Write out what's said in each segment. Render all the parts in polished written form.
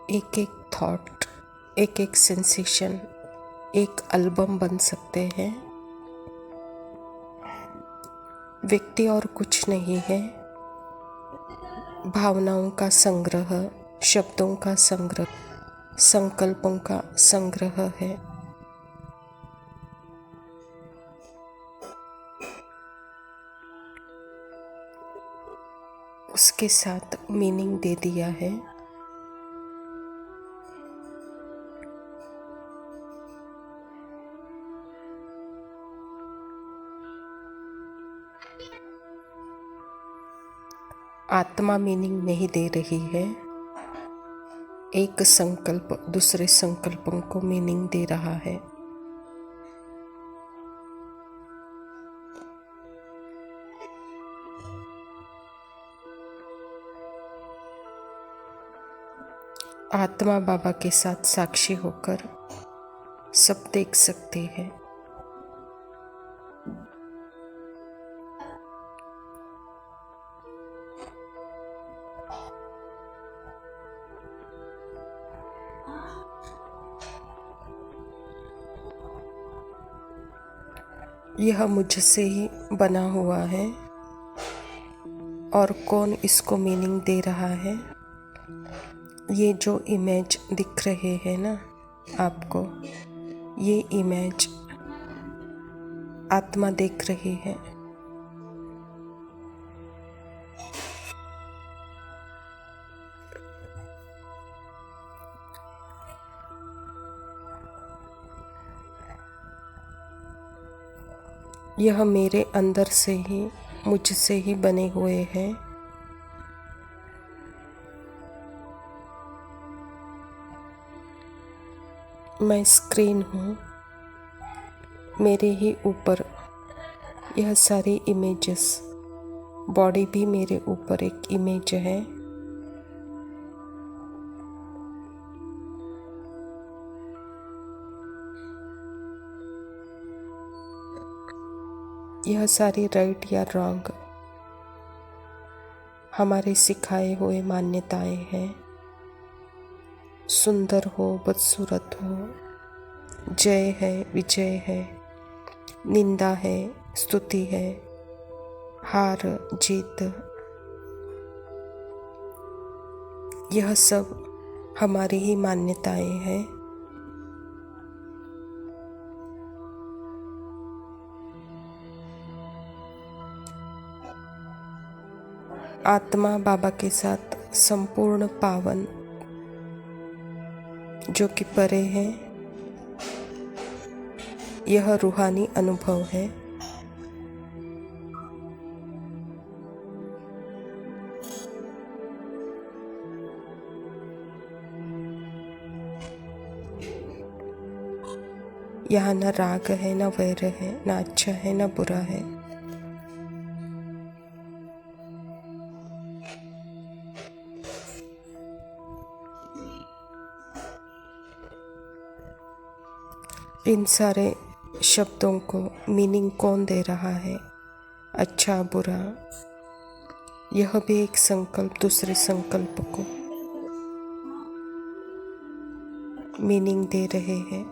एक एक थॉट, एक एक सेंसेशन एक एल्बम बन सकते हैं। व्यक्ति और कुछ नहीं है, भावनाओं का संग्रह, शब्दों का संग्रह, संकल्पों का संग्रह है। उसके साथ मीनिंग दे दिया है। आत्मा मीनिंग नहीं दे रही है, एक संकल्प दूसरे संकल्पों को मीनिंग दे रहा है। आत्मा बाबा के साथ साक्षी होकर सब देख सकती है। यह मुझसे ही बना हुआ है और कौन इसको मीनिंग दे रहा है? ये जो इमेज दिख रहे हैं ना आपको, ये इमेज आत्मा देख रही है। यह मेरे अंदर से ही, मुझसे ही बने हुए हैं। मैं स्क्रीन हूँ, मेरे ही ऊपर यह सारी इमेजेस, बॉडी भी मेरे ऊपर एक इमेज है। यह सारी राइट या रॉन्ग हमारे सिखाए हुए मान्यताएं हैं। सुंदर हो, बदसूरत हो, जय है, विजय है, निंदा है, स्तुति है, हार जीत, यह सब हमारी ही मान्यताएं हैं। आत्मा बाबा के साथ संपूर्ण पावन जो कि परे है, यह रूहानी अनुभव है। यहाँ न राग है, न वैर है, न अच्छा है, न बुरा है। इन सारे शब्दों को मीनिंग कौन दे रहा है? अच्छा बुरा, यह भी एक संकल्प दूसरे संकल्प को मीनिंग दे रहे हैं।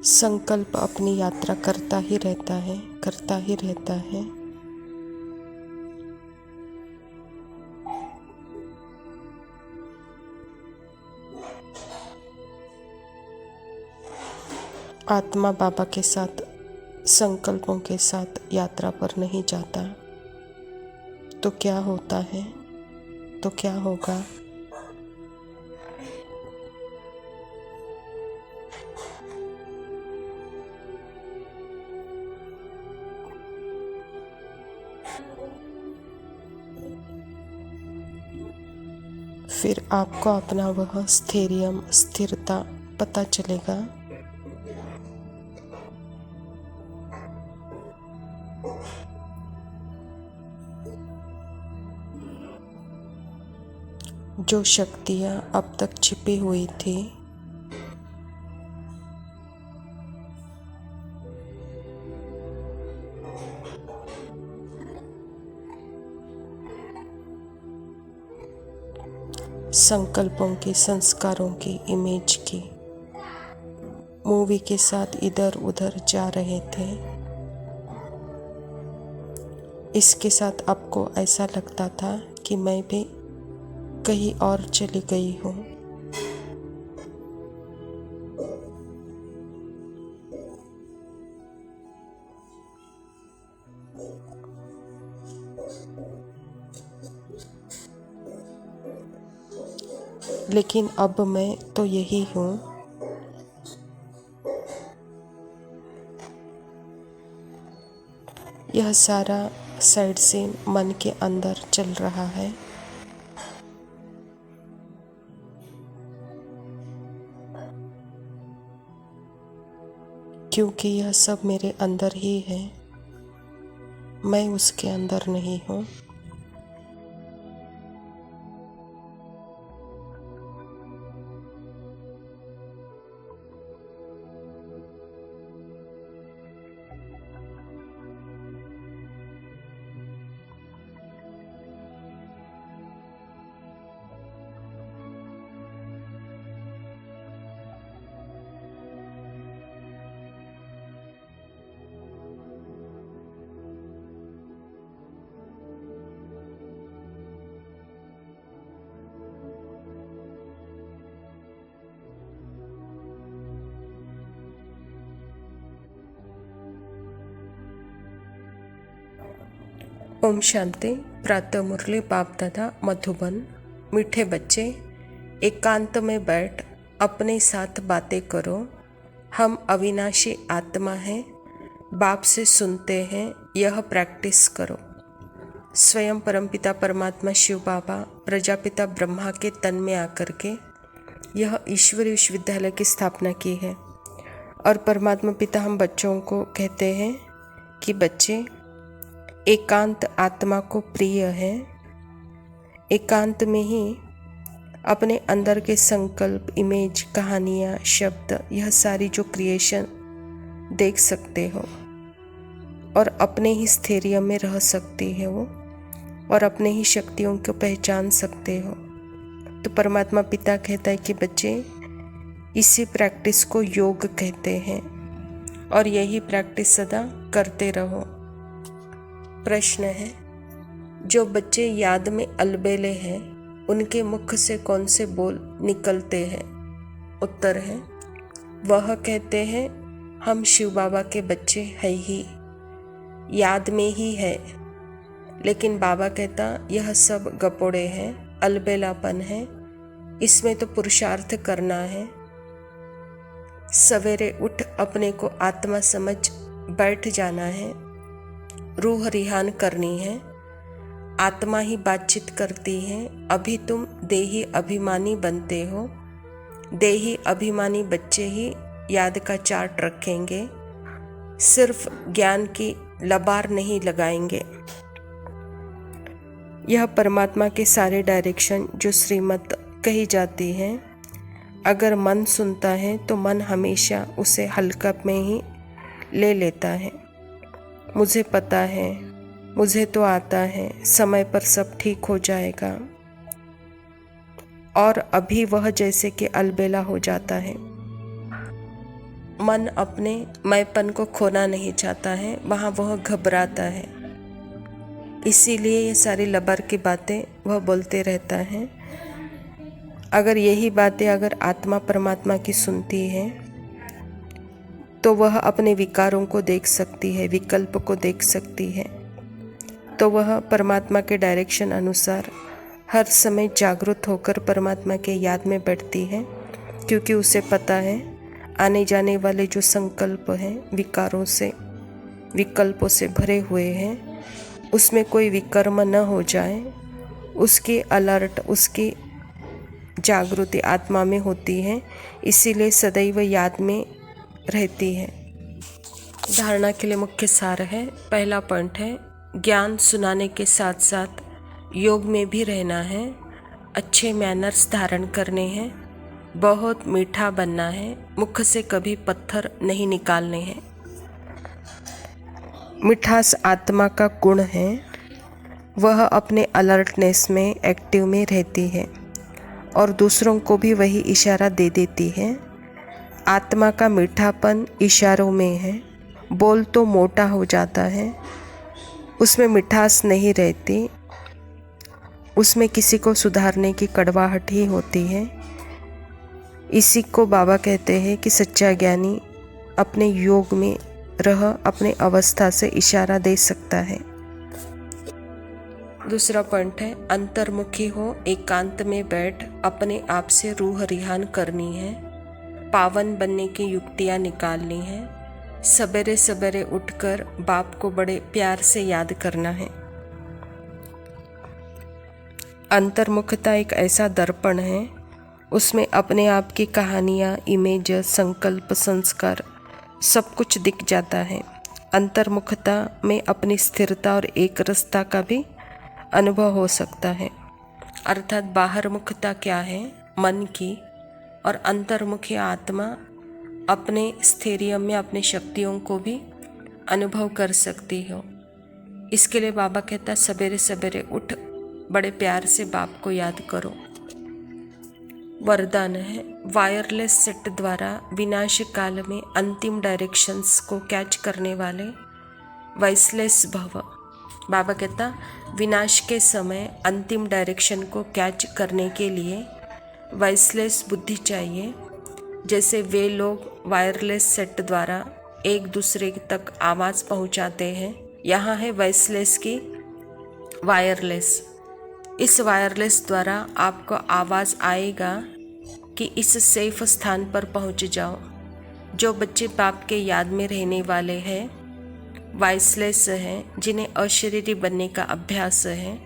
संकल्प अपनी यात्रा करता ही रहता है, करता ही रहता है। आत्मा बाबा के साथ संकल्पों के साथ यात्रा पर नहीं जाता तो क्या होता है? तो क्या होगा? फिर आपको अपना वह स्थैर्य, स्थिरता पता चलेगा। जो शक्तियाँ अब तक छिपी हुई थी, संकल्पों की, संस्कारों की, इमेज की मूवी के साथ इधर उधर जा रहे थे। इसके साथ आपको ऐसा लगता था कि मैं भी कहीं और चली गई हूँ। लेकिन अब मैं तो यही हूँ। यह सारा साइड सीन मन के अंदर चल रहा है। क्योंकि यह सब मेरे अंदर ही है, मैं उसके अंदर नहीं हूँ। ओम शांति। प्रातः मुरली बाप दादा मधुबन। मीठे बच्चे, एकांत में बैठ अपने साथ बातें करो। हम अविनाशी आत्मा हैं, बाप से सुनते हैं, यह प्रैक्टिस करो। स्वयं परमपिता परमात्मा शिव बाबा प्रजापिता ब्रह्मा के तन में आकर के यह ईश्वरीय विश्वविद्यालय की स्थापना की है। और परमात्मा पिता हम बच्चों को कहते हैं कि बच्चे एकांत आत्मा को प्रिय है। एकांत में ही अपने अंदर के संकल्प, इमेज, कहानियाँ, शब्द, यह सारी जो क्रिएशन देख सकते हो और अपने ही स्थैर्य में रह सकती है वो, और अपने ही शक्तियों को पहचान सकते हो। तो परमात्मा पिता कहता है कि बच्चे इसी प्रैक्टिस को योग कहते हैं और यही प्रैक्टिस सदा करते रहो। प्रश्न है, जो बच्चे याद में अलबेले हैं उनके मुख से कौन से बोल निकलते हैं? उत्तर है, वह कहते हैं हम शिव बाबा के बच्चे हैं ही, याद में ही है। लेकिन बाबा कहता यह सब गपोड़े हैं, अलबेलापन है, इसमें तो पुरुषार्थ करना है। सवेरे उठ अपने को आत्मा समझ बैठ जाना है, रूह रिहान करनी है। आत्मा ही बातचीत करती है। अभी तुम देही अभिमानी बनते हो। देही अभिमानी बच्चे ही याद का चार्ट रखेंगे, सिर्फ ज्ञान की लबार नहीं लगाएंगे। यह परमात्मा के सारे डायरेक्शन जो श्रीमत कही जाती है, अगर मन सुनता है तो मन हमेशा उसे हल्का में ही ले लेता है। मुझे पता है, मुझे तो आता है, समय पर सब ठीक हो जाएगा। और अभी वह जैसे कि अलबेला हो जाता है। मन अपने मैंपन को खोना नहीं चाहता है, वहाँ वह घबराता है। इसीलिए ये सारी लबर की बातें वह बोलते रहता है। अगर यही बातें अगर आत्मा परमात्मा की सुनती है तो वह अपने विकारों को देख सकती है, विकल्प को देख सकती है। तो वह परमात्मा के डायरेक्शन अनुसार हर समय जागरूक होकर परमात्मा के याद में बैठती है, क्योंकि उसे पता है आने जाने वाले जो संकल्प हैं विकारों से, विकल्पों से भरे हुए हैं, उसमें कोई विकर्म न हो जाए। उसकी अलर्ट, उसकी जागृति आत्मा में होती है, इसीलिए सदैव याद में रहती है। धारणा के लिए मुख्य सार है। पहला पॉइंट है, ज्ञान सुनाने के साथ साथ योग में भी रहना है। अच्छे मैनर्स धारण करने हैं, बहुत मीठा बनना है, मुख से कभी पत्थर नहीं निकालने हैं। मिठास आत्मा का गुण है। वह अपने अलर्टनेस में एक्टिव में रहती है और दूसरों को भी वही इशारा दे देती है। आत्मा का मीठापन इशारों में है। बोल तो मोटा हो जाता है, उसमें मिठास नहीं रहती, उसमें किसी को सुधारने की कड़वाहट ही होती है। इसी को बाबा कहते हैं कि सच्चा ज्ञानी अपने योग में रह अपने अवस्था से इशारा दे सकता है। दूसरा पॉइंट है, अंतर्मुखी हो, एकांत में बैठ अपने आप से रूह रिहान करनी है, पावन बनने की युक्तियाँ निकालनी है, सवेरे सवेरे उठकर बाप को बड़े प्यार से याद करना है। अंतर्मुखता एक ऐसा दर्पण है, उसमें अपने आप की कहानियाँ, इमेज, संकल्प, संस्कार सब कुछ दिख जाता है। अंतर्मुखता में अपनी स्थिरता और एक रसता का भी अनुभव हो सकता है। अर्थात बाहरमुखता क्या है, मन की, और अंतर्मुखी आत्मा अपने स्थैर्य में अपनी शक्तियों को भी अनुभव कर सकती हो। इसके लिए बाबा कहता सवेरे सवेरे उठ, बड़े प्यार से बाप को याद करो। वरदान है, वायरलेस सेट द्वारा विनाश काल में अंतिम डायरेक्शंस को कैच करने वाले वॉइसलेस भव। बाबा कहता विनाश के समय अंतिम डायरेक्शन को कैच करने के लिए वॉइसलेस बुद्धि चाहिए। जैसे वे लोग वायरलेस सेट द्वारा एक दूसरे तक आवाज़ पहुंचाते हैं, यहाँ है वॉइसलेस की वायरलेस। इस वायरलेस द्वारा आपको आवाज़ आएगा कि इस सेफ स्थान पर पहुंच जाओ। जो बच्चे बाप के याद में रहने वाले हैं, वॉइसलेस हैं, जिन्हें अशरीरी बनने का अभ्यास है,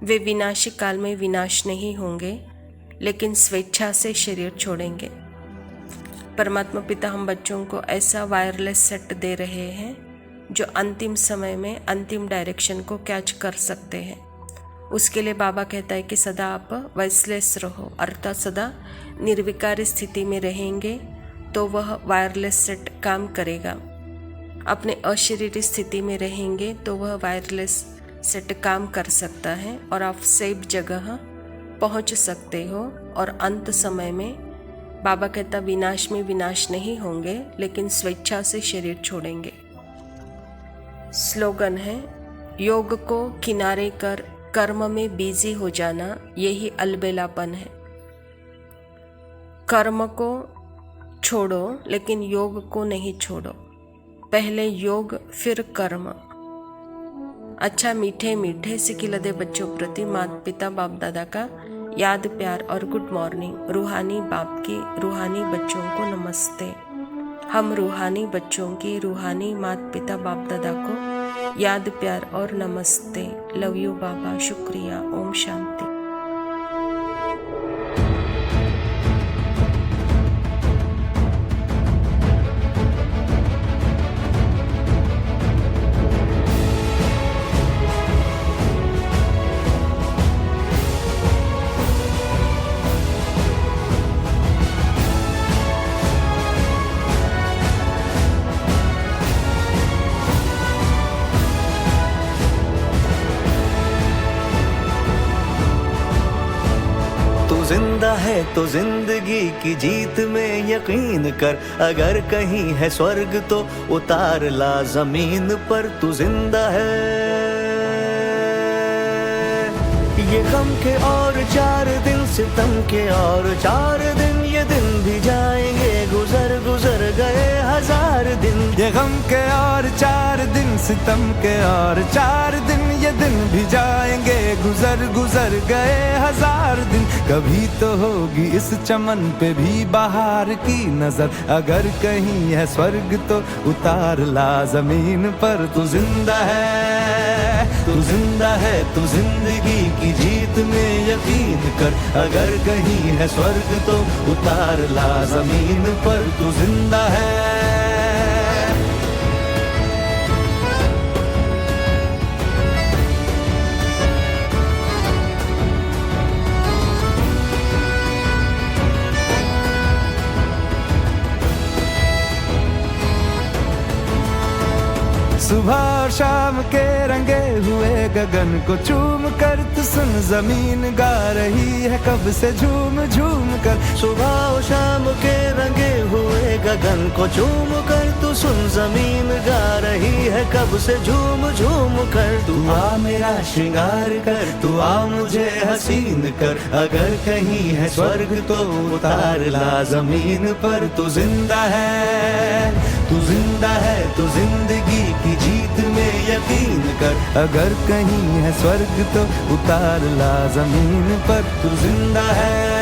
वे विनाशी काल में विनाश नहीं होंगे, लेकिन स्वेच्छा से शरीर छोड़ेंगे। परमात्मा पिता हम बच्चों को ऐसा वायरलेस सेट दे रहे हैं जो अंतिम समय में अंतिम डायरेक्शन को कैच कर सकते हैं। उसके लिए बाबा कहता है कि सदा आप वॉइसलेस रहो, अर्थात सदा निर्विकार स्थिति में रहेंगे तो वह वायरलेस सेट काम करेगा। अपने अशरीरी स्थिति में रहेंगे तो वह वायरलेस सेट काम कर सकता है और आप सेफ जगह पहुंच सकते हो। और अंत समय में बाबा कहता विनाश में विनाश नहीं होंगे, लेकिन स्वेच्छा से शरीर छोड़ेंगे। स्लोगन है, योग को किनारे कर कर्म में बिजी हो जाना, यही अलबेलापन है। कर्म को छोड़ो लेकिन योग को नहीं छोड़ो। पहले योग फिर कर्म। अच्छा, मीठे मीठे सिकिलदे बच्चों प्रति माता पिता बाप दादा का याद, प्यार और गुड मॉर्निंग। रूहानी बाप की रूहानी बच्चों को नमस्ते। हम रूहानी बच्चों की रूहानी माता पिता बाप दादा को याद, प्यार और नमस्ते। लव यू बाबा, शुक्रिया, ओम शांति। जिंदा है तो जिंदगी की जीत में यकीन कर, अगर कहीं है स्वर्ग तो उतार ला जमीन पर। तू जिंदा है, ये गम के और 4 दिन, सितम के और 4 दिन, ये दिन भी जाएंगे गुजर गुजर गए 1000 दिन। ये गम के और 4 दिन, सितम के और 4 दिन, ये दिन भी जाएंगे गुजर गुजर गए 1000 दिन। कभी तो होगी इस चमन पे भी बहार की नजर, अगर कहीं है स्वर्ग तो उतार ला जमीन पर। तू जिंदा है, तू जिंदा है, तू जिंदगी की जीत में यकीन कर, अगर कहीं है स्वर्ग तो उतार ला जमीन पर। तू जिंदा है। सुबह और शाम के रंगे हुए गगन को चूम कर तू सुन जमीन गा रही है कब से झूम झूम कर। सुबह और शाम के रंगे हुए गगन को चूम कर तू सुन जमीन गा रही है कब से झूम झूम कर। तू आ मेरा श्रृंगार कर, तू आ मुझे हसीन कर, अगर कहीं है स्वर्ग तो उतार ला जमीन पर। तू जिंदा है, तू जिंदा है, तू जिंदगी की जीत में यकीन कर, अगर कहीं है स्वर्ग तो उतार ला जमीन पर। तू जिंदा है।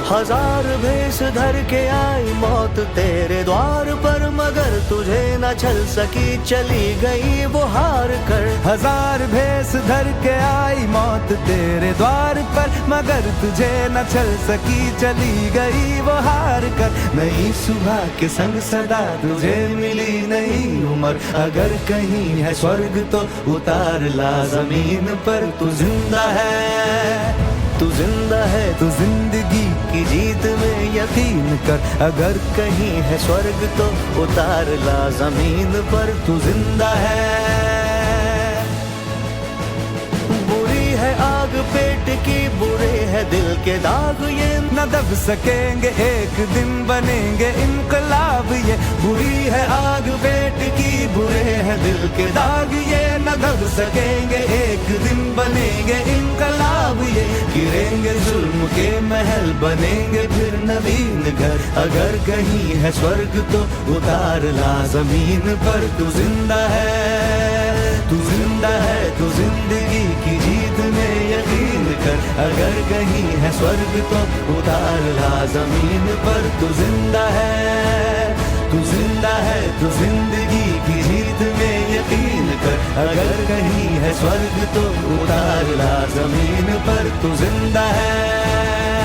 हजार भेष धर के आई मौत तेरे द्वार पर, मगर तुझे न छल सकी चली गई वो हार कर। हजार भेष धर के आई मौत तेरे द्वार पर, मगर तुझे न चल सकी चली गई वो हार कर। नई सुबह के संग सदा तुझे मिली नई उम्र, अगर कहीं है स्वर्ग तो उतार ला जमीन पर। तू जिंदा है, तू जिंदा है, तू जिंदगी की जीत में यकीन कर, अगर कहीं है स्वर्ग तो उतार ला जमीन पर। तू जिंदा है। बुरी है आग पेट की, बुरे है दिल के दाग, ये न दब सकेंगे एक दिन बनेंगे इनकलाब। ये बुरी है आग पेट की, बुरे है दिल के दाग, ये न दब सकेंगे एक दिन बनेंगे इनकलाब। ये गिरेंगे जुल्म के महल, बनेंगे फिर नवीन घर, अगर कहीं है स्वर्ग तो उतार ला जमीन पर। तू जिंदा है, तू जिंदा है, तू जिंदगी की जीत में यकीन कर, अगर कहीं है स्वर्ग तो उतार ला जमीन पर। तू जिंदा है, तू जिंदा है, तू जिंदगी की जीत में यकीन कर, अगर कहीं है स्वर्ग तो उतार ला जमीन पर। तू जिंदा है।